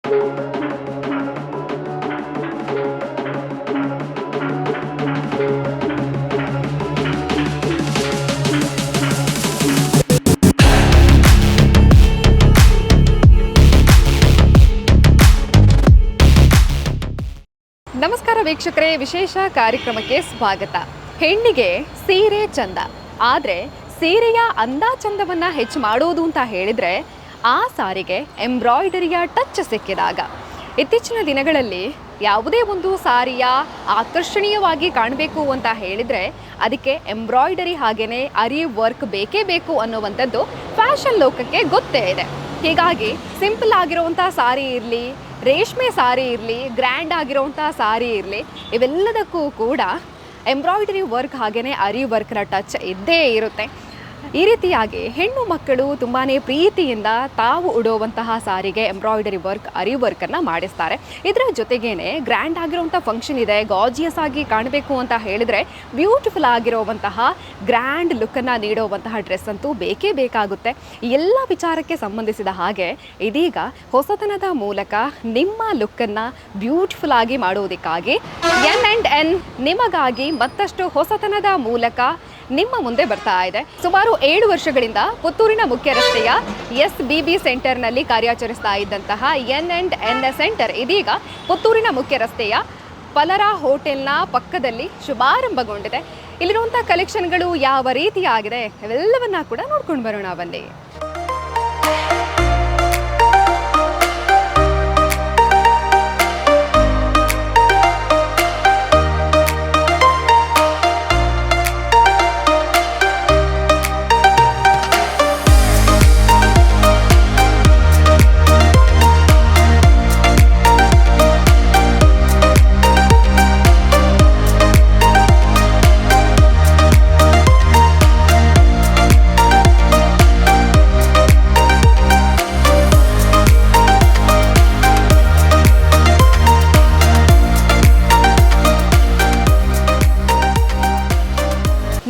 ನಮಸ್ಕಾರ ವೀಕ್ಷಕರೇ, ವಿಶೇಷ ಕಾರ್ಯಕ್ರಮಕ್ಕೆ ಸ್ವಾಗತ. ಹೆಣ್ಣಿಗೆ ಸೀರೆ ಚಂದ, ಆದರೆ ಸೀರೆಯ ಅಂದ ಚಂದವನ್ನು ಹೆಚ್ಚು ಮಾಡೋದು ಅಂತ ಹೇಳಿದರೆ ಆ ಸಾರಿಗೆ ಎಂಬ್ರಾಯ್ಡರಿಯ ಟಚ್ ಸಿಕ್ಕಿದಾಗ. ಇತ್ತೀಚಿನ ದಿನಗಳಲ್ಲಿ ಯಾವುದೇ ಒಂದು ಸಾರಿಯ ಆಕರ್ಷಣೀಯವಾಗಿ ಕಾಣಬೇಕು ಅಂತ ಹೇಳಿದರೆ ಅದಕ್ಕೆ ಎಂಬ್ರಾಯ್ಡರಿ ಹಾಗೆಯೇ ಅರಿ ವರ್ಕ್ ಬೇಕೇ ಬೇಕು ಅನ್ನುವಂಥದ್ದು ಫ್ಯಾಷನ್ ಲೋಕಕ್ಕೆ ಗೊತ್ತೇ ಇದೆ. ಹೀಗಾಗಿ ಸಿಂಪಲ್ ಆಗಿರುವಂಥ ಸಾರಿ ಇರಲಿ, ರೇಷ್ಮೆ ಸಾರಿ ಇರಲಿ, ಗ್ರ್ಯಾಂಡ್ ಆಗಿರೋವಂಥ ಸಾರಿ ಇರಲಿ, ಇವೆಲ್ಲದಕ್ಕೂ ಕೂಡ ಎಂಬ್ರಾಯ್ಡರಿ ವರ್ಕ್ ಹಾಗೆಯೇ ಅರಿ ವರ್ಕ್ನ ಟಚ್ ಇದ್ದೇ ಇರುತ್ತೆ. ಈ ರೀತಿಯಾಗಿ ಹೆಣ್ಣು ಮಕ್ಕಳು ತುಂಬಾ ಪ್ರೀತಿಯಿಂದ ತಾವು ಉಡುವಂತಹ ಸಾರಿಗೆ ಎಂಬ್ರಾಯ್ಡರಿ ವರ್ಕ್, ಅರಿ ವರ್ಕನ್ನು ಮಾಡಿಸ್ತಾರೆ. ಇದರ ಜೊತೆಗೇ ಗ್ರ್ಯಾಂಡ್ ಆಗಿರುವಂಥ ಫಂಕ್ಷನ್ ಇದೆ, ಗಾಜಿಯಸ್ ಆಗಿ ಕಾಣಬೇಕು ಅಂತ ಹೇಳಿದರೆ ಬ್ಯೂಟಿಫುಲ್ ಆಗಿರುವಂತಹ ಗ್ರ್ಯಾಂಡ್ ಲುಕ್ಕನ್ನು ನೀಡುವಂತಹ ಡ್ರೆಸ್ ಅಂತೂ ಬೇಕೇ ಬೇಕಾಗುತ್ತೆ. ಎಲ್ಲ ವಿಚಾರಕ್ಕೆ ಸಂಬಂಧಿಸಿದ ಹಾಗೆ ಇದೀಗ ಹೊಸತನದ ಮೂಲಕ ನಿಮ್ಮ ಲುಕ್ಕನ್ನು ಬ್ಯೂಟಿಫುಲ್ ಆಗಿ ಮಾಡುವುದಕ್ಕಾಗಿ N&N ನಿಮಗಾಗಿ ಮತ್ತಷ್ಟು ಹೊಸತನದ ಮೂಲಕ ನಿಮ್ಮ ಮುಂದೆ ಬರ್ತಾ ಇದೆ. ಸುಮಾರು 7 ವರ್ಷಗಳಿಂದ ಪುತ್ತೂರಿನ ಮುಖ್ಯ ರಸ್ತೆಯ SBB ಸೆಂಟರ್ನಲ್ಲಿ ಕಾರ್ಯಾಚರಿಸ್ತಾ ಇದ್ದಂತಹ N&N ಸೆಂಟರ್ ಇದೀಗ ಪುತ್ತೂರಿನ ಮುಖ್ಯ ರಸ್ತೆಯ ಪಲರಾ ಹೋಟೆಲ್ನ ಪಕ್ಕದಲ್ಲಿ ಶುಭಾರಂಭಗೊಂಡಿದೆ. ಇಲ್ಲಿರುವಂಥ ಕಲೆಕ್ಷನ್ಗಳು ಯಾವ ರೀತಿಯಾಗಿದೆ ಇವೆಲ್ಲವನ್ನ ಕೂಡ ನೋಡ್ಕೊಂಡು ಬರೋಣ ಬನ್ನಿ.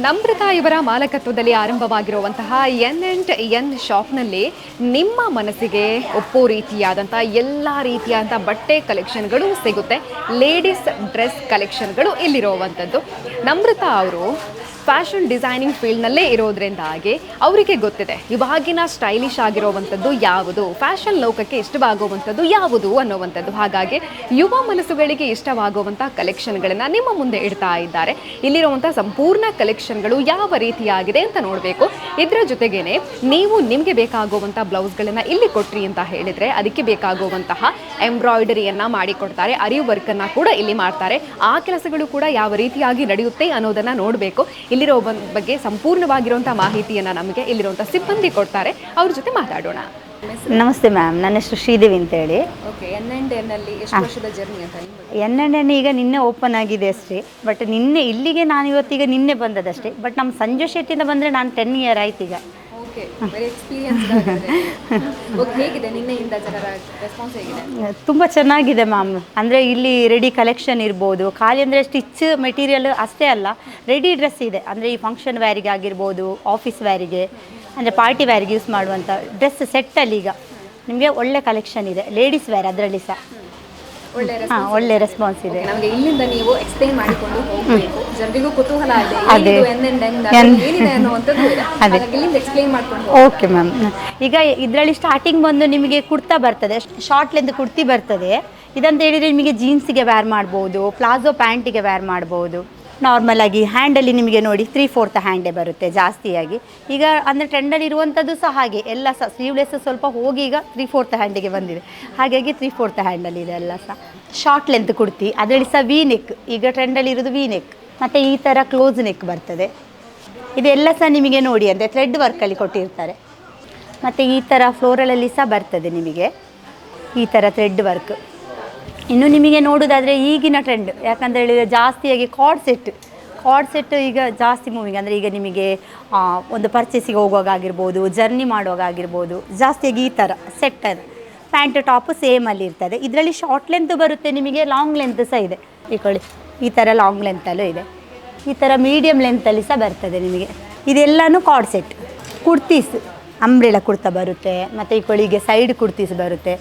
ನಮ್ರತಾ ಇವರ ಮಾಲಕತ್ವದಲ್ಲಿ ಆರಂಭವಾಗಿರುವಂತಹ N&N ಶಾಪ್ನಲ್ಲಿ ನಿಮ್ಮ ಮನಸ್ಸಿಗೆ ಒಪ್ಪೋ ರೀತಿಯಾದಂಥ ಎಲ್ಲ ರೀತಿಯಾದಂಥ ಬಟ್ಟೆ ಕಲೆಕ್ಷನ್ಗಳು ಸಿಗುತ್ತೆ. ಲೇಡೀಸ್ ಡ್ರೆಸ್ ಕಲೆಕ್ಷನ್ಗಳು ಇಲ್ಲಿರುವಂಥದ್ದು. ನಮ್ರತಾ ಅವರು ಫ್ಯಾಷನ್ ಡಿಸೈನಿಂಗ್ ಫೀಲ್ಡ್ನಲ್ಲೇ ಇರೋದ್ರಿಂದಾಗಿ ಅವರಿಗೆ ಗೊತ್ತಿದೆ ಇವಾಗಿನ ಸ್ಟೈಲಿಶ್ ಆಗಿರುವಂಥದ್ದು ಯಾವುದು, ಫ್ಯಾಷನ್ ಲೋಕಕ್ಕೆ ಇಷ್ಟವಾಗುವಂಥದ್ದು ಯಾವುದು ಅನ್ನುವಂಥದ್ದು. ಹಾಗಾಗಿ ಯುವ ಮನಸ್ಸುಗಳಿಗೆ ಇಷ್ಟವಾಗುವಂಥ ಕಲೆಕ್ಷನ್ಗಳನ್ನು ನಿಮ್ಮ ಮುಂದೆ ಇಡ್ತಾ ಇದ್ದಾರೆ. ಇಲ್ಲಿರುವಂಥ ಸಂಪೂರ್ಣ ಕಲೆಕ್ಷನ್ಗಳು ಯಾವ ರೀತಿಯಾಗಿದೆ ಅಂತ ನೋಡಬೇಕು. ಇದರ ಜೊತೆಗೇನೆ ನೀವು ನಿಮಗೆ ಬೇಕಾಗುವಂಥ ಬ್ಲೌಸ್ಗಳನ್ನು ಇಲ್ಲಿ ಕೊಟ್ರಿ ಅಂತ ಹೇಳಿದರೆ ಅದಕ್ಕೆ ಬೇಕಾಗುವಂತಹ ಎಂಬ್ರಾಯ್ಡರಿಯನ್ನು ಮಾಡಿಕೊಡ್ತಾರೆ, ಅರಿ ವರ್ಕನ್ನು ಕೂಡ ಇಲ್ಲಿ ಮಾಡ್ತಾರೆ. ಆ ಕೆಲಸಗಳು ಕೂಡ ಯಾವ ರೀತಿಯಾಗಿ ನಡೆಯುತ್ತೆ ಅನ್ನೋದನ್ನು ನೋಡಬೇಕು. ಇಲ್ಲಿರೋ ಬಗ್ಗೆ ಸಂಪೂರ್ಣವಾಗಿರುವಂಥ ಮಾಹಿತಿಯನ್ನು ನಮಗೆ ಇಲ್ಲಿರುವಂಥ ಸಿಬ್ಬಂದಿ ಕೊಡ್ತಾರೆ. ಅವ್ರ ಜೊತೆ ಮಾತಾಡೋಣ. ನಮಸ್ತೆ ಮ್ಯಾಮ್, ನನ್ನ ಹೆಸರು ಶ್ರೀದೇವಿ ಅಂತೇಳಿ. ಓಕೆ, N&N ಅಲ್ಲಿ ಎಷ್ಟು ವರ್ಷದ ಜರ್ನಿ ಅಂತ? N&N ಈಗ ನಿನ್ನೆ ಓಪನ್ ಆಗಿದೆ ಅಷ್ಟೇ. ಬಟ್ ನಿನ್ನೆ ಇಲ್ಲಿಗೆ ನಾನು ಇವತ್ತೀಗ ನಿನ್ನೆ ಬಂದದಷ್ಟೇ. ಬಟ್ ನಮ್ಮ ಸಂಜು ಶೆಟ್ಟಿಯಿಂದ ಬಂದರೆ ನಾನು 10 ಇಯರ್ ಆಯ್ತು ಈಗ. ಓಕೆ, ವೆರಿ ಎಕ್ಸ್ಪೀರಿಯನ್ಸ್ ಆಗಿದೆ. ಓಕೆ, ಹೇಗಿದೆ ನಿನ್ನೆಯಿಂದ ಜನರ ರೆಸ್ಪಾನ್ಸ್ ಹೇಗಿದೆ? ತುಂಬ ಚೆನ್ನಾಗಿದೆ ಮ್ಯಾಮ್. ಅಂದರೆ ಇಲ್ಲಿ ರೆಡಿ ಕಲೆಕ್ಷನ್ ಇರ್ಬೋದು, ಖಾಲಿ ಅಂದರೆ ಸ್ಟಿಚ್ ಮೆಟೀರಿಯಲ್ ಅಷ್ಟೇ ಅಲ್ಲ, ರೆಡಿ ಡ್ರೆಸ್ ಇದೆ. ಅಂದರೆ ಈ ಫಂಕ್ಷನ್ ವ್ಯಾರಿಗೆ ಆಗಿರ್ಬೋದು, ಆಫೀಸ್ ವ್ಯಾರಿಗೆ, ಅಂದರೆ ಪಾರ್ಟಿ ವ್ಯಾರಿಗೆ ಯೂಸ್ ಮಾಡುವಂಥ ಡ್ರೆಸ್ ಸೆಟ್ಟಲ್ಲಿ ಈಗ ನಿಮಗೆ ಒಳ್ಳೆ ಕಲೆಕ್ಷನ್ ಇದೆ. ಲೇಡೀಸ್ ವೇರ್ ಅದರಲ್ಲಿ ಸಹ ಒಳ್ಳೆ ರೆಸ್ಪಾನ್ಸ್ ಇದೆ. ನಮಗೆ ಇಲ್ಲಿಂದ ನೀವು ಎಕ್ಸ್ಪ್ಲೈನ್ ಮಾಡಿಕೊಂಡು ಹೋಗಬೇಕು, ಜನರಿಗೂ ಕುತೂಹಲ ಇದೆ ಏನಿದೆ ಅನ್ನುವಂಥದ್ದು. ಇಲ್ಲಿಂದ ಎಕ್ಸ್ಪ್ಲೈನ್ ಮಾಡ್ಕೊಂಡು. ಓಕೆ ಮ್ಯಾಮ್, ಈಗ ಇದರಲ್ಲಿ ಸ್ಟಾರ್ಟಿಂಗ್ ಬಂದು ನಿಮಗೆ ಕುರ್ತಾ ಬರ್ತದೆ, ಶಾರ್ಟ್ ಲೆಂತ್ ಕುರ್ತಿ ಬರ್ತದೆ. ಇದಂತ ಹೇಳಿದರೆ ನಿಮಗೆ ಜೀನ್ಸಿಗೆ ವೇರ್ ಮಾಡ್ಬೋದು, ಪ್ಲಾಜೋ ಪ್ಯಾಂಟಿಗೆ ವೇರ್ ಮಾಡ್ಬೋದು. ನಾರ್ಮಲ್ ಆಗಿ ಹ್ಯಾಂಡಲ್ಲಿ ನಿಮಗೆ ನೋಡಿ 3/4 ಹ್ಯಾಂಡೇ ಬರುತ್ತೆ ಜಾಸ್ತಿಯಾಗಿ. ಈಗ ಅಂದರೆ ಟ್ರೆಂಡಲ್ಲಿ ಇರುವಂಥದ್ದು ಸಹ ಹಾಗೆ ಎಲ್ಲ ಸಹ ಸ್ಲೀವ್ಲೆಸ್ ಸ್ವಲ್ಪ ಹೋಗಿ ಈಗ 3/4 ಹ್ಯಾಂಡಿಗೆ ಬಂದಿದೆ. ಹಾಗಾಗಿ 3/4 ಹ್ಯಾಂಡಲ್ಲಿ ಇದೆ ಎಲ್ಲ ಸಹ. ಶಾರ್ಟ್ ಲೆಂತ್ ಕುರ್ತಿ ಅದರಲ್ಲಿ ಸಹ ವಿ ನೆಕ್, ಈಗ ಟ್ರೆಂಡಲ್ಲಿ ಇರೋದು ವಿ ನೆಕ್. ಮತ್ತು ಈ ಥರ ಕ್ಲೋಸ್ ನೆಕ್ ಬರ್ತದೆ. ಇದೆಲ್ಲ ಸಹ ನಿಮಗೆ ನೋಡಿ ಅಂದರೆ ಥ್ರೆಡ್ ವರ್ಕಲ್ಲಿ ಕೊಟ್ಟಿರ್ತಾರೆ. ಮತ್ತು ಈ ಥರ ಫ್ಲೋರಲಲ್ಲಿ ಸಹ ಬರ್ತದೆ ನಿಮಗೆ ಈ ಥರ ಥ್ರೆಡ್ ವರ್ಕ್. ಇನ್ನು ನಿಮಗೆ ನೋಡೋದಾದರೆ ಈಗಿನ ಟ್ರೆಂಡ್ ಯಾಕಂತ ಹೇಳಿದರೆ ಜಾಸ್ತಿಯಾಗಿ ಕಾರ್ಡ್ ಸೆಟ್ ಈಗ ಜಾಸ್ತಿ ಮೂವಿಂಗ್. ಅಂದರೆ ಈಗ ನಿಮಗೆ ಒಂದು ಪರ್ಚೇಸಿಗೆ ಹೋಗುವಾಗ ಆಗಿರ್ಬೋದು, ಜರ್ನಿ ಮಾಡುವಾಗ ಆಗಿರ್ಬೋದು, ಜಾಸ್ತಿಯಾಗಿ ಈ ಥರ ಸೆಟ್ ಅದು ಪ್ಯಾಂಟ್ ಟಾಪು ಸೇಮಲ್ಲಿ ಇರ್ತದೆ. ಇದರಲ್ಲಿ ಶಾರ್ಟ್ ಲೆಂತ್ ಬರುತ್ತೆ, ನಿಮಗೆ ಲಾಂಗ್ ಲೆಂತ್ ಸಹ ಇದೆ. ಇಕೊಳ್ಳಿ ಈ ಥರ ಲಾಂಗ್ ಲೆಂತಲ್ಲೂ ಇದೆ, ಈ ಥರ ಮೀಡಿಯಮ್ ಲೆಂತಲ್ಲಿ ಸಹ ಬರ್ತದೆ ನಿಮಗೆ. ಇದೆಲ್ಲನೂ card set. Kurtis umbrella kurta ಬರುತ್ತೆ, ಮತ್ತು ಇಕೊಳ್ಳಿ ಈಗ ಸೈಡ್ ಕುರ್ತೀಸ್ ಬರುತ್ತೆ.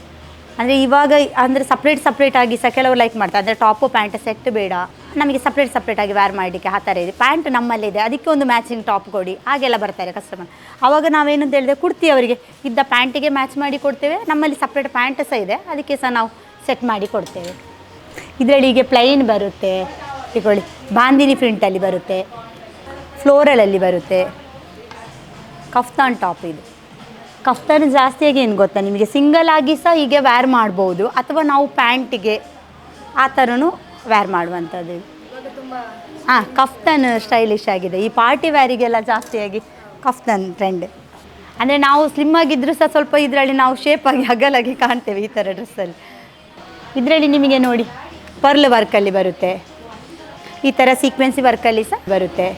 ಅಂದರೆ ಇವಾಗ ಅಂದರೆ ಸಪ್ರೇಟಾಗಿ ಸಹ ಕೆಲವರು ಲೈಕ್ ಮಾಡ್ತಾರೆ, ಅಂದರೆ ಟಾಪು ಪ್ಯಾಂಟ್ ಸೆಟ್ ಬೇಡ, ನಮಗೆ ಸಪ್ರೇಟಾಗಿ ವೇರ್ ಮಾಡಲಿಕ್ಕೆ ಆ ಥರ ಇದೆ. ಪ್ಯಾಂಟ್ ನಮ್ಮಲ್ಲಿದೆ, ಅದಕ್ಕೆ ಒಂದು ಮ್ಯಾಚಿಂಗ್ ಟಾಪ್ ಕೊಡಿ, ಹಾಗೆಲ್ಲ ಬರ್ತಾರೆ ಕಸ್ಟಮರ್. ಆವಾಗ ನಾವೇನು ಅಂತ ಹೇಳಿದ್ರೆ ಕುರ್ತಿ ಅವರಿಗೆ ಇದ್ದ ಪ್ಯಾಂಟಿಗೆ ಮ್ಯಾಚ್ ಮಾಡಿ ಕೊಡ್ತೇವೆ. ನಮ್ಮಲ್ಲಿ ಸಪ್ರೇಟ್ ಪ್ಯಾಂಟ್ ಸಹ ಇದೆ, ಅದಕ್ಕೆ ಸಹ ನಾವು ಸೆಟ್ ಮಾಡಿ ಕೊಡ್ತೇವೆ. ಇದರಲ್ಲಿ ಹೀಗೆ ಪ್ಲೈನ್ ಬರುತ್ತೆ, ಇಟ್ಕೊಳ್ಳಿ, ಬಾಂದಿನಿ ಪ್ರಿಂಟಲ್ಲಿ ಬರುತ್ತೆ, ಫ್ಲೋರಲಲ್ಲಿ ಬರುತ್ತೆ, ಕಫ್ತಾನ್ ಟಾಪ್ ಇದು. ಕಫ್ತಾನ್ ಜಾಸ್ತಿಯಾಗಿ ಏನು ಗೊತ್ತಾ ನಿಮಗೆ, ಸಿಂಗಲ್ ಆಗಿ ಸಹ ಹೀಗೆ ವೇರ್ ಮಾಡ್ಬೋದು, ಅಥವಾ ನಾವು ಪ್ಯಾಂಟಿಗೆ ಆ ಥರನೂ ವೇರ್ ಮಾಡುವಂಥದ್ದು. ಹಾಂ, ಕಫ್ತಾನ್ ಸ್ಟೈಲಿಶ್ ಆಗಿದೆ. ಈ ಪಾರ್ಟಿ ವ್ಯಾರಿಗೆಲ್ಲ ಜಾಸ್ತಿಯಾಗಿ ಕಫ್ತಾನ್ ಟ್ರೆಂಡ್. ಅಂದರೆ ನಾವು ಸ್ಲಿಮ್ ಆಗಿದ್ದರೂ ಸಹ ಸ್ವಲ್ಪ ಇದರಲ್ಲಿ ನಾವು ಶೇಪಾಗಿ ಅಗಲಾಗಿ ಕಾಣ್ತೇವೆ ಈ ಥರ ಡ್ರೆಸ್ಸಲ್ಲಿ. ಇದರಲ್ಲಿ ನಿಮಗೆ ನೋಡಿ ಪರ್ಲ್ ವರ್ಕಲ್ಲಿ ಬರುತ್ತೆ, ಈ ಥರ ಸೀಕ್ವೆನ್ಸಿ ವರ್ಕಲ್ಲಿ ಸಹ ಬರುತ್ತೆ.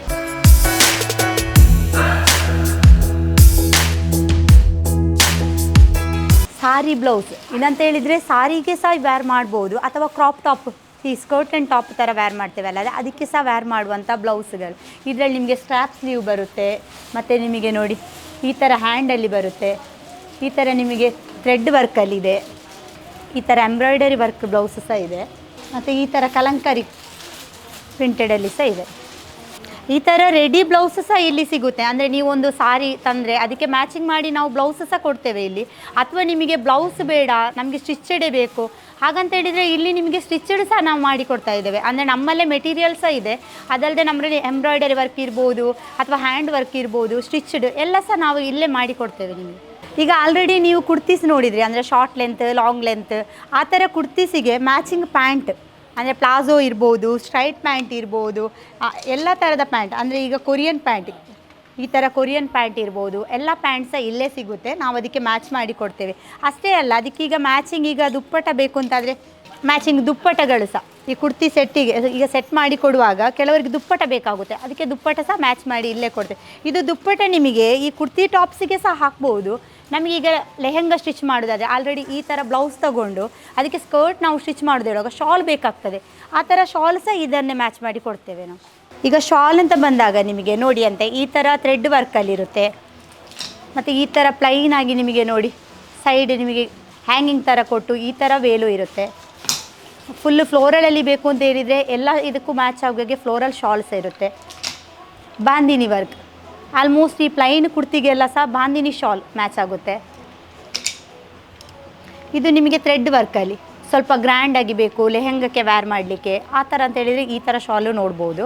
ಸಾರಿ ಬ್ಲೌಸ್ ಇದಂತ ಹೇಳಿದರೆ ಸಾರಿಗೆ ಸಹ ವೇರ್ ಮಾಡ್ಬೋದು, ಅಥವಾ ಕ್ರಾಪ್ ಟಾಪ್, ಈ ಸ್ಕರ್ಟ್ ಆ್ಯಂಡ್ ಟಾಪ್ ಥರ ವೇರ್ ಮಾಡ್ತೇವಲ್ಲ, ಅದಕ್ಕೆ ಸಹ ವೇರ್ ಮಾಡುವಂಥ ಬ್ಲೌಸ್ಗಳು. ಇದರಲ್ಲಿ ನಿಮಗೆ ಸ್ಟ್ರ್ಯಾಪ್ ಸ್ಲೀವ್ ಬರುತ್ತೆ, ಮತ್ತು ನಿಮಗೆ ನೋಡಿ ಈ ಥರ ಹ್ಯಾಂಡಲ್ಲಿ ಬರುತ್ತೆ, ಈ ಥರ ನಿಮಗೆ ಥ್ರೆಡ್ ವರ್ಕಲ್ಲಿದೆ, ಈ ಥರ ಎಂಬ್ರಾಯ್ಡರಿ ವರ್ಕ್ ಬ್ಲೌಸ್ ಸಹ ಇದೆ, ಮತ್ತು ಈ ಥರ ಕಲಂಕಾರಿ ಪ್ರಿಂಟೆಡಲ್ಲಿ ಸಹ ಇದೆ. ಈ ಥರ ರೆಡಿ ಬ್ಲೌಸ್ ಸಹ ಇಲ್ಲಿ ಸಿಗುತ್ತೆ. ಅಂದರೆ ನೀವೊಂದು ಸಾರಿ ತಂದರೆ ಅದಕ್ಕೆ ಮ್ಯಾಚಿಂಗ್ ಮಾಡಿ ನಾವು ಬ್ಲೌಸ್ ಸಹ ಕೊಡ್ತೇವೆ ಇಲ್ಲಿ. ಅಥವಾ ನಿಮಗೆ ಬ್ಲೌಸ್ ಬೇಡ, ನಮಗೆ ಸ್ಟಿಚ್ಚಡೇ ಬೇಕು ಹಾಗಂತ ಹೇಳಿದರೆ ಇಲ್ಲಿ ನಿಮಗೆ ಸ್ಟಿಚ್ಚಡ್ ಸಹ ನಾವು ಮಾಡಿ ಕೊಡ್ತಾ ಇದ್ದೇವೆ. ಅಂದರೆ ನಮ್ಮಲ್ಲೇ ಮೆಟೀರಿಯಲ್ ಸಹ ಇದೆ, ಅದಲ್ಲದೆ ನಮ್ಮಲ್ಲಿ ಎಂಬ್ರಾಯ್ಡರಿ ವರ್ಕ್ ಇರ್ಬೋದು, ಅಥವಾ ಹ್ಯಾಂಡ್ ವರ್ಕ್ ಇರ್ಬೋದು, ಸ್ಟಿಚ್ಚಡ್ ಎಲ್ಲ ಸಹ ನಾವು ಇಲ್ಲೇ ಮಾಡಿ ಕೊಡ್ತೇವೆ ನಿಮಗೆ. ಈಗ ಆಲ್ರೆಡಿ ನೀವು ಕುರ್ತೀಸ್ ನೋಡಿದ್ರಿ, ಅಂದರೆ ಶಾರ್ಟ್ ಲೆಂತ್, ಲಾಂಗ್ ಲೆಂತ್, ಆ ಥರ ಕುರ್ತೀಸಿಗೆ ಮ್ಯಾಚಿಂಗ್ ಪ್ಯಾಂಟ್, ಅಂದರೆ ಪ್ಲಾಜೋ ಇರ್ಬೋದು, ಸ್ಟ್ರೈಟ್ ಪ್ಯಾಂಟ್ ಇರ್ಬೋದು, ಎಲ್ಲ ಥರದ ಪ್ಯಾಂಟ್. ಅಂದರೆ ಈಗ ಕೊರಿಯನ್ ಪ್ಯಾಂಟ್, ಈ ಥರ ಕೊರಿಯನ್ ಪ್ಯಾಂಟ್ ಇರ್ಬೋದು, ಎಲ್ಲ ಪ್ಯಾಂಟ್ ಸಹ ಇಲ್ಲೇ ಸಿಗುತ್ತೆ, ನಾವು ಅದಕ್ಕೆ ಮ್ಯಾಚ್ ಮಾಡಿ ಕೊಡ್ತೇವೆ. ಅಷ್ಟೇ ಅಲ್ಲ, ಅದಕ್ಕೀಗ ಮ್ಯಾಚಿಂಗ್ ಈಗ ದುಪ್ಪಟ್ಟ ಬೇಕು ಅಂತಾದರೆ ಮ್ಯಾಚಿಂಗ್ ದುಪ್ಪಟ್ಟಗಳು ಸಹ ಈ ಕುರ್ತಿ ಸೆಟ್ಟಿಗೆ ಈಗ ಸೆಟ್ ಮಾಡಿ ಕೊಡುವಾಗ ಕೆಲವರಿಗೆ ದುಪ್ಪಟ್ಟ ಬೇಕಾಗುತ್ತೆ, ಅದಕ್ಕೆ ದುಪ್ಪಟ್ಟ ಸಹ ಮ್ಯಾಚ್ ಮಾಡಿ ಇಲ್ಲೇ ಕೊಡ್ತೇವೆ. ಇದು ದುಪ್ಪಟ್ಟ ನಿಮಗೆ ಈ ಕುರ್ತಿ ಟಾಪ್ಸಿಗೆ ಸಹ ಹಾಕ್ಬೋದು. ನಮಗೀಗ ಲೆಹೆಂಗಾ ಸ್ಟಿಚ್ ಮಾಡೋದಾದರೆ ಆಲ್ರೆಡಿ ಈ ಥರ ಬ್ಲೌಸ್ ತಗೊಂಡು ಅದಕ್ಕೆ ಸ್ಕರ್ಟ್ ನಾವು ಸ್ಟಿಚ್ ಮಾಡೋದಿರುವಾಗ ಶಾಲ್ ಬೇಕಾಗ್ತದೆ, ಆ ಥರ ಶಾಲ್ ಸಹ ಇದನ್ನೇ ಮ್ಯಾಚ್ ಮಾಡಿ ಕೊಡ್ತೇವೆ ನಾವು. ಈಗ ಶಾಲ್ ಅಂತ ಬಂದಾಗ ನಿಮಗೆ ನೋಡಿ ಅಂತೆ ಈ ಥರ ಥ್ರೆಡ್ ವರ್ಕಲ್ಲಿರುತ್ತೆ, ಮತ್ತು ಈ ಥರ ಪ್ಲೈನ್ ಆಗಿ ನಿಮಗೆ ನೋಡಿ ಸೈಡ್ ನಿಮಗೆ ಹ್ಯಾಂಗಿಂಗ್ ಥರ ಕೊಟ್ಟು ಈ ಥರ ವೇಲು ಇರುತ್ತೆ. ಫುಲ್ಲು ಫ್ಲೋರಲಲ್ಲಿ ಬೇಕು ಅಂತ ಹೇಳಿದರೆ ಎಲ್ಲ ಇದಕ್ಕೂ ಮ್ಯಾಚ್ ಆಗೋಕ್ಕೆ ಫ್ಲೋರಲ್ ಶಾಲ್ಸ್ ಇರುತ್ತೆ. ಬಾಂದಿನಿ ವರ್ಕ್, ಆಲ್ಮೋಸ್ಟ್ ಈ ಪ್ಲೈನ್ ಕುರ್ತಿಗೆಲ್ಲ ಸಹ ಬಾಂದಿನಿ ಶಾಲ್ ಮ್ಯಾಚ್ ಆಗುತ್ತೆ. ಇದು ನಿಮಗೆ ಥ್ರೆಡ್ ವರ್ಕಲ್ಲಿ ಸ್ವಲ್ಪ ಗ್ರ್ಯಾಂಡಾಗಿ ಬೇಕು ಲೆಹೆಂಗಕ್ಕೆ ವೇರ್ ಮಾಡಲಿಕ್ಕೆ, ಆ ಥರ ಅಂತ ಹೇಳಿದರೆ ಈ ಥರ ಶಾಲು ನೋಡ್ಬೋದು.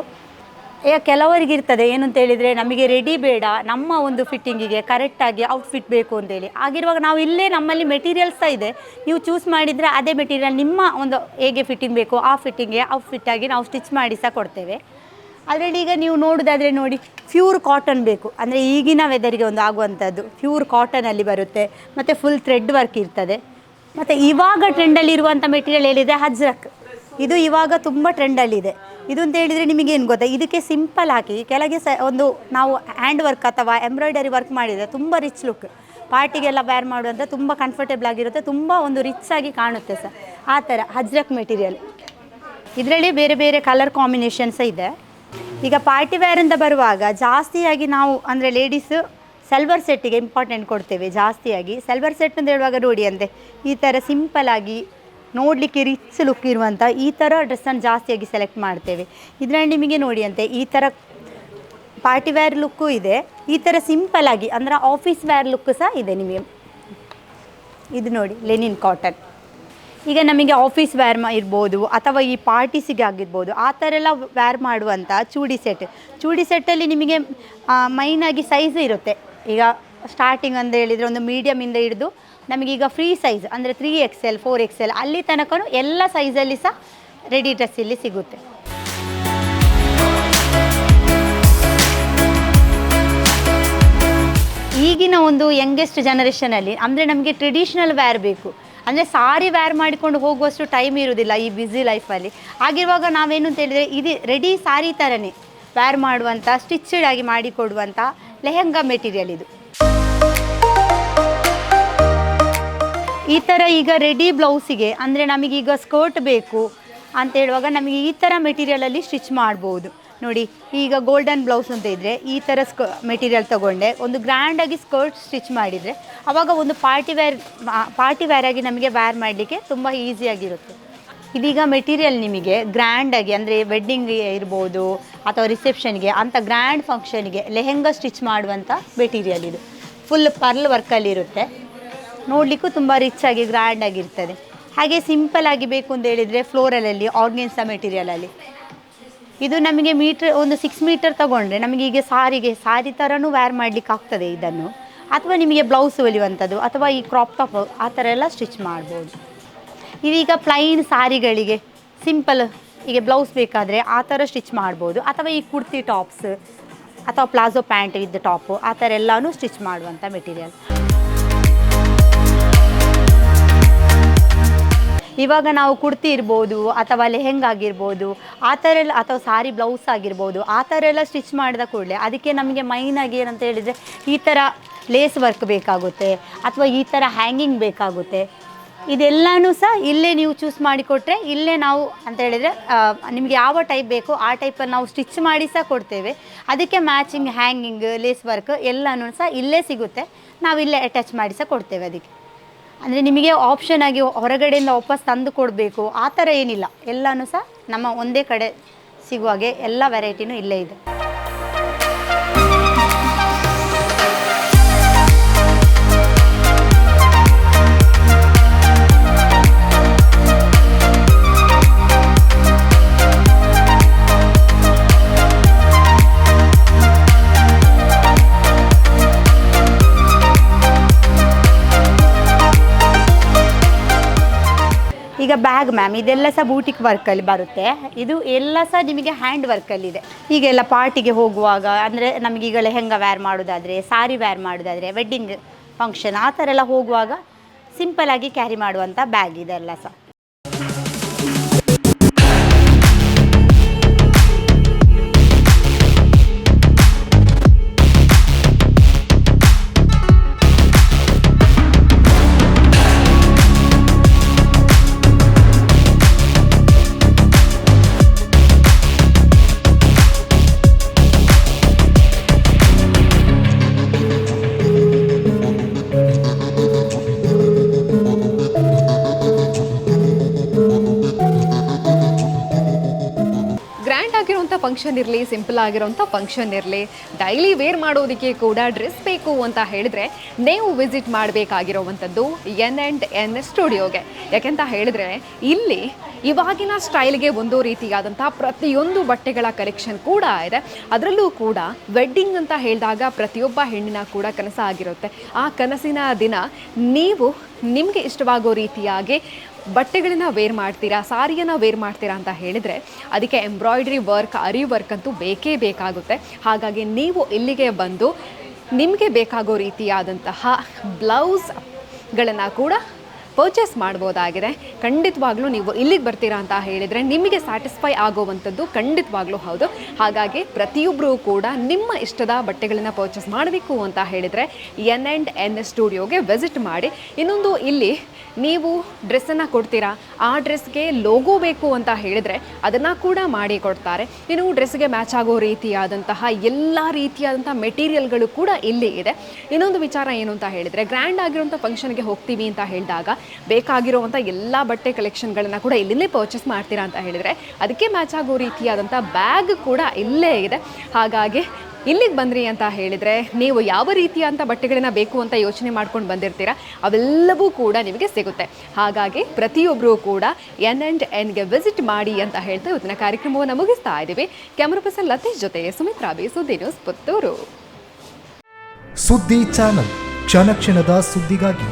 ಈಗ ಕೆಲವರಿಗೆ ಇರ್ತದೆ ಏನು ಅಂತ ಹೇಳಿದರೆ ನಮಗೆ ರೆಡಿ ಬೇಡ, ನಮ್ಮ ಒಂದು ಫಿಟ್ಟಿಂಗಿಗೆ ಕರೆಕ್ಟಾಗಿ ಔಟ್ಫಿಟ್ ಬೇಕು ಅಂತೇಳಿ. ಆಗಿರುವಾಗ ನಾವು ಇಲ್ಲೇ ನಮ್ಮಲ್ಲಿ ಮೆಟೀರಿಯಲ್ಸ್ ಸಹ ಇದೆ, ನೀವು ಚೂಸ್ ಮಾಡಿದರೆ ಅದೇ ಮೆಟೀರಿಯಲ್ ನಿಮ್ಮ ಒಂದು ಹೇಗೆ ಫಿಟ್ಟಿಂಗ್ ಬೇಕು ಆ ಫಿಟ್ಟಿಂಗ್ಗೆ ಔಟ್ಫಿಟ್ಟಾಗಿ ನಾವು ಸ್ಟಿಚ್ ಮಾಡಿ ಸಹ ಕೊಡ್ತೇವೆ. ಅದರಲ್ಲಿ ಈಗ ನೀವು ನೋಡೋದಾದರೆ ನೋಡಿ ಪ್ಯೂರ್ ಕಾಟನ್ ಬೇಕು ಅಂದರೆ ಈಗಿನ ವೆದರಿಗೆ ಒಂದು ಆಗುವಂಥದ್ದು ಪ್ಯೂರ್ ಕಾಟನಲ್ಲಿ ಬರುತ್ತೆ, ಮತ್ತು ಫುಲ್ ಥ್ರೆಡ್ ವರ್ಕ್ ಇರ್ತದೆ. ಮತ್ತು ಇವಾಗ ಟ್ರೆಂಡಲ್ಲಿರುವಂಥ ಮೆಟೀರಿಯಲ್ ಹೇಳಿದರೆ ಅಜ್ರಕ್, ಇದು ಇವಾಗ ತುಂಬ ಟ್ರೆಂಡಲ್ಲಿದೆ. ಇದು ಅಂತ ಹೇಳಿದರೆ ನಿಮಗೇನು ಗೊತ್ತಾ, ಇದಕ್ಕೆ ಸಿಂಪಲ್ ಹಾಕಿ ಕೆಳಗೆ ಒಂದು ನಾವು ಹ್ಯಾಂಡ್ ವರ್ಕ್ ಅಥವಾ ಎಂಬ್ರಾಯ್ಡರಿ ವರ್ಕ್ ಮಾಡಿದರೆ ತುಂಬ ರಿಚ್ ಲುಕ್, ಪಾರ್ಟಿಗೆಲ್ಲ ವೇರ್ ಮಾಡುವಂಥ ತುಂಬ ಕಂಫರ್ಟೇಬಲ್ ಆಗಿರುತ್ತೆ, ತುಂಬ ಒಂದು ರಿಚ್ ಆಗಿ ಕಾಣುತ್ತೆ ಸರ್. ಆ ಥರ ಅಜ್ರಕ್ ಮೆಟೀರಿಯಲ್. ಇದರಲ್ಲಿ ಬೇರೆ ಬೇರೆ ಕಲರ್ ಕಾಂಬಿನೇಷನ್ಸ್ ಇದೆ. ಈಗ ಪಾರ್ಟಿ ವೇರ್ ಅಂತ ಬರುವಾಗ ಜಾಸ್ತಿಯಾಗಿ ನಾವು ಅಂದರೆ ಲೇಡೀಸು ಸೆಲ್ವರ್ ಸೆಟ್ಟಿಗೆ ಇಂಪಾರ್ಟೆಂಟ್ ಕೊಡ್ತೇವೆ ಜಾಸ್ತಿಯಾಗಿ. ಸೆಲ್ವರ್ ಸೆಟ್ ಅಂತ ಹೇಳುವಾಗ ನೋಡಿ ಅಂತೆ ಈ ಥರ ಸಿಂಪಲಾಗಿ ನೋಡಲಿಕ್ಕೆ ರಿಚ್ ಲುಕ್ ಇರುವಂಥ ಈ ಥರ ಡ್ರೆಸ್ಸನ್ನು ಜಾಸ್ತಿಯಾಗಿ ಸೆಲೆಕ್ಟ್ ಮಾಡ್ತೇವೆ. ಇದರಲ್ಲಿ ನಿಮಗೆ ನೋಡಿ ಅಂತೆ ಈ ಥರ ಪಾರ್ಟಿ ವೇರ್ ಲುಕ್ಕು ಇದೆ, ಈ ಥರ ಸಿಂಪಲಾಗಿ ಅಂದರೆ ಆಫೀಸ್ ವೇರ್ ಲುಕ್ ಸಹ ಇದೆ ನಿಮಗೆ. ಇದು ನೋಡಿ ಲೆನಿನ್ ಕಾಟನ್, ಈಗ ನಮಗೆ ಆಫೀಸ್ ವೇರ್ ಇರ್ಬೋದು ಅಥವಾ ಈ ಪಾರ್ಟೀಸಿಗೆ ಆಗಿರ್ಬೋದು ಆ ಥರ ಎಲ್ಲ ವೇರ್ ಮಾಡುವಂಥ ಚೂಡಿ ಸೆಟ್ಟಲ್ಲಿ ನಿಮಗೆ ಮೈನಾಗಿ ಸೈಜ್ ಇರುತ್ತೆ. ಈಗ ಸ್ಟಾರ್ಟಿಂಗ್ ಅಂತ ಹೇಳಿದರೆ ಒಂದು ಮೀಡಿಯಮಿಂದ ಹಿಡಿದು ನಮಗೀಗ ಫ್ರೀ ಸೈಜ್ ಅಂದರೆ 3XL 4XL ಅಲ್ಲಿ ತನಕ ಎಲ್ಲ ಸೈಜಲ್ಲಿ ಸಹ ರೆಡಿ ಡ್ರೆಸ್ ಇಲ್ಲಿ ಸಿಗುತ್ತೆ. ಈಗಿನ ಒಂದು ಯಂಗೆಸ್ಟ್ ಜನರೇಷನಲ್ಲಿ ಅಂದರೆ ನಮಗೆ ಟ್ರೆಡಿಷ್ನಲ್ ವೇರ್ ಬೇಕು, ಅಂದರೆ ಸಾರಿ ವೇರ್ ಮಾಡಿಕೊಂಡು ಹೋಗುವಷ್ಟು ಟೈಮ್ ಇರೋದಿಲ್ಲ ಈ ಬ್ಯುಸಿ ಲೈಫಲ್ಲಿ. ಆಗಿರುವಾಗ ನಾವೇನು ಅಂತ ಹೇಳಿದರೆ ಇದು ರೆಡಿ ಸಾರಿ ಥರನೇ ವೇರ್ ಮಾಡುವಂಥ ಸ್ಟಿಚ್ಚಡ್ ಆಗಿ ಮಾಡಿಕೊಡುವಂಥ ಲೆಹೆಂಗಾ ಮೆಟೀರಿಯಲ್ ಇದು. ಈ ಥರ ಈಗ ರೆಡಿ ಬ್ಲೌಸಿಗೆ ಅಂದರೆ ನಮಗೀಗ ಸ್ಕರ್ಟ್ ಬೇಕು ಅಂತ ಹೇಳುವಾಗ ನಮಗೆ ಈ ಥರ ಮೆಟೀರಿಯಲಲ್ಲಿ ಸ್ಟಿಚ್ ಮಾಡ್ಬೋದು. ನೋಡಿ ಈಗ ಗೋಲ್ಡನ್ ಬ್ಲೌಸ್ ಅಂತ ಇದ್ದರೆ ಈ ಥರ ಮೆಟೀರಿಯಲ್ ತೊಗೊಂಡೆ ಒಂದು ಗ್ರ್ಯಾಂಡಾಗಿ ಸ್ಕರ್ಟ್ ಸ್ಟಿಚ್ ಮಾಡಿದರೆ ಆವಾಗ ಒಂದು ಪಾರ್ಟಿ ವೇರ್ ಆಗಿ ನಮಗೆ ವೇರ್ ಮಾಡಲಿಕ್ಕೆ ತುಂಬ ಈಸಿಯಾಗಿರುತ್ತೆ. ಇದೀಗ ಮೆಟೀರಿಯಲ್ ನಿಮಗೆ ಗ್ರ್ಯಾಂಡಾಗಿ ಅಂದರೆ ವೆಡ್ಡಿಂಗ್ಗೆ ಇರ್ಬೋದು ಅಥವಾ ರಿಸೆಪ್ಷನ್ಗೆ ಅಂಥ ಗ್ರ್ಯಾಂಡ್ ಫಂಕ್ಷನ್ಗೆ ಲೆಹೆಂಗಾ ಸ್ಟಿಚ್ ಮಾಡುವಂಥ ಮೆಟೀರಿಯಲ್ ಇದು. ಫುಲ್ ಪರ್ಲ್ ವರ್ಕಲ್ಲಿರುತ್ತೆ, ನೋಡಲಿಕ್ಕೂ ತುಂಬ ರಿಚ್ಚಾಗಿ ಗ್ರ್ಯಾಂಡಾಗಿರ್ತದೆ. ಹಾಗೆ ಸಿಂಪಲ್ಲಾಗಿ ಬೇಕು ಅಂತ ಹೇಳಿದರೆ ಫ್ಲೋರಲಲ್ಲಿ ಆರ್ಗೆನ್ಸಾ ಮೆಟೀರಿಯಲಲ್ಲಿ ಇದು ನಮಗೆ ಒಂದು 6 ಮೀಟರ್ ತೊಗೊಂಡ್ರೆ ನಮಗೆ ಈಗ ಸಾರಿ ಥರನೂ ವೇರ್ ಮಾಡಲಿಕ್ಕೆ ಆಗ್ತದೆ ಇದನ್ನು. ಅಥವಾ ನಿಮಗೆ ಬ್ಲೌಸ್ ಹೊಲಿಯುವಂಥದ್ದು ಅಥವಾ ಈ ಕ್ರಾಪ್ ಟಾಪ್ ಆ ಥರ ಎಲ್ಲ ಸ್ಟಿಚ್ ಮಾಡ್ಬೋದು. ಇದೀಗ ಪ್ಲೈನ್ ಸಾರಿಗಳಿಗೆ ಸಿಂಪಲ್ ಈಗ ಬ್ಲೌಸ್ ಬೇಕಾದರೆ ಆ ಥರ ಸ್ಟಿಚ್ ಮಾಡ್ಬೋದು. ಅಥವಾ ಈ ಕುರ್ತಿ ಟಾಪ್ಸ್ ಅಥವಾ ಪ್ಲಾಜೋ ಪ್ಯಾಂಟ್ ವಿತ್ ಟಾಪು ಆ ಥರ ಎಲ್ಲನೂ ಸ್ಟಿಚ್ ಮಾಡುವಂಥ ಮೆಟೀರಿಯಲ್. ಇವಾಗ ನಾವು ಕುರ್ತಿ ಇರ್ಬೋದು ಅಥವಾ ಲೆಹೆಂಗಾ ಆಗಿರ್ಬೋದು ಆ ಥರ ಎಲ್ಲ ಅಥವಾ ಸಾರಿ ಬ್ಲೌಸ್ ಆಗಿರ್ಬೋದು ಆ ಥರ ಎಲ್ಲ ಸ್ಟಿಚ್ ಮಾಡಿದ ಕೂಡಲೇ ಅದಕ್ಕೆ ನಮಗೆ ಮೈನಾಗಿ ಏನಂತ ಹೇಳಿದರೆ ಈ ಥರ ಲೇಸ್ ವರ್ಕ್ ಬೇಕಾಗುತ್ತೆ ಅಥವಾ ಈ ಥರ ಹ್ಯಾಂಗಿಂಗ್ ಬೇಕಾಗುತ್ತೆ. ಇದೆಲ್ಲನೂ ಸಹ ಇಲ್ಲೇ ನೀವು ಚೂಸ್ ಮಾಡಿಕೊಟ್ರೆ ಇಲ್ಲೇ ನಾವು ಅಂತ ಹೇಳಿದರೆ ನಿಮಗೆ ಯಾವ ಟೈಪ್ ಬೇಕೋ ಆ ಟೈಪಲ್ಲಿ ನಾವು ಸ್ಟಿಚ್ ಮಾಡಿ ಸಹ ಕೊಡ್ತೇವೆ. ಅದಕ್ಕೆ ಮ್ಯಾಚಿಂಗ್ ಹ್ಯಾಂಗಿಂಗ್ ಲೇಸ್ ವರ್ಕ್ ಎಲ್ಲನೂ ಸಹ ಇಲ್ಲೇ ಸಿಗುತ್ತೆ, ನಾವು ಇಲ್ಲೇ ಅಟ್ಯಾಚ್ ಮಾಡಿ ಸಹ ಕೊಡ್ತೇವೆ. ಅದಕ್ಕೆ ಅಂದರೆ ನಿಮಗೆ ಆಪ್ಷನ್ ಆಗಿ ಹೊರಗಡೆಯಿಂದ ವಾಪಸ್ ತಂದು ಕೊಡಬೇಕು ಆ ಥರ ಏನಿಲ್ಲ, ಎಲ್ಲನೂ ಸಹ ನಮ್ಮ ಒಂದೇ ಕಡೆ ಸಿಗುವಾಗೆ ಎಲ್ಲ ವೆರೈಟಿನೂ ಇಲ್ಲೇ ಇದೆ. ಈಗ ಬ್ಯಾಗ್ ಮ್ಯಾಮ್ ಇದೆಲ್ಲ ಸಹ ಬೂಟಿಕ್ ವರ್ಕಲ್ಲಿ ಬರುತ್ತೆ. ಇದು ಎಲ್ಲ ಸಹ ನಿಮಗೆ ಹ್ಯಾಂಡ್ ವರ್ಕಲ್ಲಿದೆ. ಈಗೆಲ್ಲ ಪಾರ್ಟಿಗೆ ಹೋಗುವಾಗ ಅಂದರೆ ನಮಗೀಗ ಲೆಹೆಂಗಾ ವೇರ್ ಮಾಡೋದಾದರೆ, ಸಾರಿ ವೇರ್ ಮಾಡೋದಾದರೆ, ವೆಡ್ಡಿಂಗ್ ಫಂಕ್ಷನ್ ಆ ಥರ ಎಲ್ಲ ಹೋಗುವಾಗ ಸಿಂಪಲಾಗಿ ಕ್ಯಾರಿ ಮಾಡುವಂಥ ಬ್ಯಾಗ್ ಇದೆಲ್ಲ ಸಹ. ಫಂಕ್ಷನ್ ಇರಲಿ, ಸಿಂಪಲ್ ಆಗಿರೋಂಥ ಫಂಕ್ಷನ್ ಇರಲಿ, ಡೈಲಿ ವೇರ್ ಮಾಡೋದಕ್ಕೆ ಕೂಡ ಡ್ರೆಸ್ ಬೇಕು ಅಂತ ಹೇಳಿದ್ರೆ ನೀವು ವಿಸಿಟ್ ಮಾಡಬೇಕಾಗಿರೋವಂಥದ್ದು N&N ಸ್ಟುಡಿಯೋಗೆ. ಯಾಕೆಂತ ಹೇಳಿದ್ರೆ ಇಲ್ಲಿ ಇವಾಗಿನ ಸ್ಟೈಲ್ಗೆ ಒಂದು ರೀತಿಯಾದಂಥ ಪ್ರತಿಯೊಂದು ಬಟ್ಟೆಗಳ ಕಲೆಕ್ಷನ್ ಕೂಡ ಇದೆ. ಅದರಲ್ಲೂ ಕೂಡ ವೆಡ್ಡಿಂಗ್ ಅಂತ ಹೇಳಿದಾಗ ಪ್ರತಿಯೊಬ್ಬ ಹೆಣ್ಣಿನ ಕೂಡ ಕನಸಾಗಿರುತ್ತೆ. ಆ ಕನಸಿನ ದಿನ ನೀವು ನಿಮಗೆ ಇಷ್ಟವಾಗೋ ರೀತಿಯಾಗಿ ಬಟ್ಟೆಗಳನ್ನ ವೇರ್ ಮಾಡ್ತೀರಾ, ಸಾರಿಯನ್ನು ವೇರ್ ಮಾಡ್ತೀರಾ ಅಂತ ಹೇಳಿದರೆ ಅದಕ್ಕೆ ಎಂಬ್ರಾಯ್ಡ್ರಿ ವರ್ಕ್, ಅರಿ ವರ್ಕ್ ಅಂತೂ ಬೇಕೇ ಬೇಕಾಗುತ್ತೆ. ಹಾಗಾಗಿ ನೀವು ಇಲ್ಲಿಗೆ ಬಂದು ನಿಮಗೆ ಬೇಕಾಗೋ ರೀತಿಯಾದಂತಹ ಬ್ಲೌಸ್ಗಳನ್ನು ಕೂಡ ಪರ್ಚೇಸ್ ಮಾಡ್ಬೋದಾಗಿದೆ. ಖಂಡಿತವಾಗ್ಲೂ ನೀವು ಇಲ್ಲಿಗೆ ಬರ್ತೀರಾ ಅಂತ ಹೇಳಿದರೆ ನಿಮಗೆ ಸ್ಯಾಟಿಸ್ಫೈ ಆಗೋವಂಥದ್ದು ಖಂಡಿತವಾಗ್ಲೂ ಹೌದು. ಹಾಗಾಗಿ ಪ್ರತಿಯೊಬ್ಬರೂ ಕೂಡ ನಿಮ್ಮ ಇಷ್ಟದ ಬಟ್ಟೆಗಳನ್ನು ಪರ್ಚೇಸ್ ಮಾಡಬೇಕು ಅಂತ ಹೇಳಿದರೆ N&N ಸ್ಟುಡಿಯೋಗೆ ವಿಸಿಟ್ ಮಾಡಿ. ಇನ್ನೊಂದು, ಇಲ್ಲಿ ನೀವು ಡ್ರೆಸ್ಸನ್ನು ಕೊಡ್ತೀರಾ, ಆ ಡ್ರೆಸ್ಗೆ ಲೋಗೋ ಬೇಕು ಅಂತ ಹೇಳಿದರೆ ಅದನ್ನು ಕೂಡ ಮಾಡಿ ಕೊಡ್ತಾರೆ. ಇನ್ನು ಡ್ರೆಸ್ಗೆ ಮ್ಯಾಚ್ ಆಗೋ ರೀತಿಯಾದಂತಹ ಎಲ್ಲ ರೀತಿಯಾದಂಥ ಮೆಟೀರಿಯಲ್ಗಳು ಕೂಡ ಇಲ್ಲಿ ಇದೆ. ಇನ್ನೊಂದು ವಿಚಾರ ಏನು ಅಂತ ಹೇಳಿದರೆ, ಗ್ರ್ಯಾಂಡ್ ಆಗಿರೋಂಥ ಫಂಕ್ಷನ್ಗೆ ಹೋಗ್ತೀವಿ ಅಂತ ಹೇಳಿದಾಗ ಬೇಕಾಗಿರುವಂಥ ಎಲ್ಲ ಬಟ್ಟೆ ಕಲೆಕ್ಷನ್ಗಳನ್ನು ಕೂಡ ಇಲ್ಲಿಂದೇ ಪರ್ಚೇಸ್ ಮಾಡ್ತೀರಾ ಅಂತ ಹೇಳಿದರೆ ಅದಕ್ಕೆ ಮ್ಯಾಚ್ ಆಗೋ ರೀತಿಯಾದಂಥ ಬ್ಯಾಗ್ ಕೂಡ ಇಲ್ಲೇ ಇದೆ. ಹಾಗಾಗಿ ಇಲ್ಲಿಗೆ ಬಂದ್ರಿ ಅಂತ ಹೇಳಿದರೆ ನೀವು ಯಾವ ರೀತಿಯಂಥ ಬಟ್ಟೆಗಳನ್ನ ಬೇಕು ಅಂತ ಯೋಚನೆ ಮಾಡ್ಕೊಂಡು ಬಂದಿರ್ತೀರಾ ಅವೆಲ್ಲವೂ ಕೂಡ ನಿಮಗೆ ಸಿಗುತ್ತೆ. ಹಾಗಾಗಿ ಪ್ರತಿಯೊಬ್ಬರೂ ಕೂಡ N&Nಗೆ ವಿಸಿಟ್ ಮಾಡಿ ಅಂತ ಹೇಳ್ತಾ ಇವತ್ತಿನ ಕಾರ್ಯಕ್ರಮವನ್ನು ಮುಗಿಸ್ತಾ ಇದ್ದೀವಿ. ಕ್ಯಾಮರಾ ಪರ್ಸನ್ ಲತೀಶ್ ಜೊತೆ ಸುಮಿತ್ರಾ ಬಿ, ಸುದ್ದಿ ನ್ಯೂಸ್, ಪುತ್ತೂರು. ಸುದ್ದಿ ಚಾನಲ್, ಕ್ಷಣ ಕ್ಷಣದ ಸುದ್ದಿಗಾಗಿ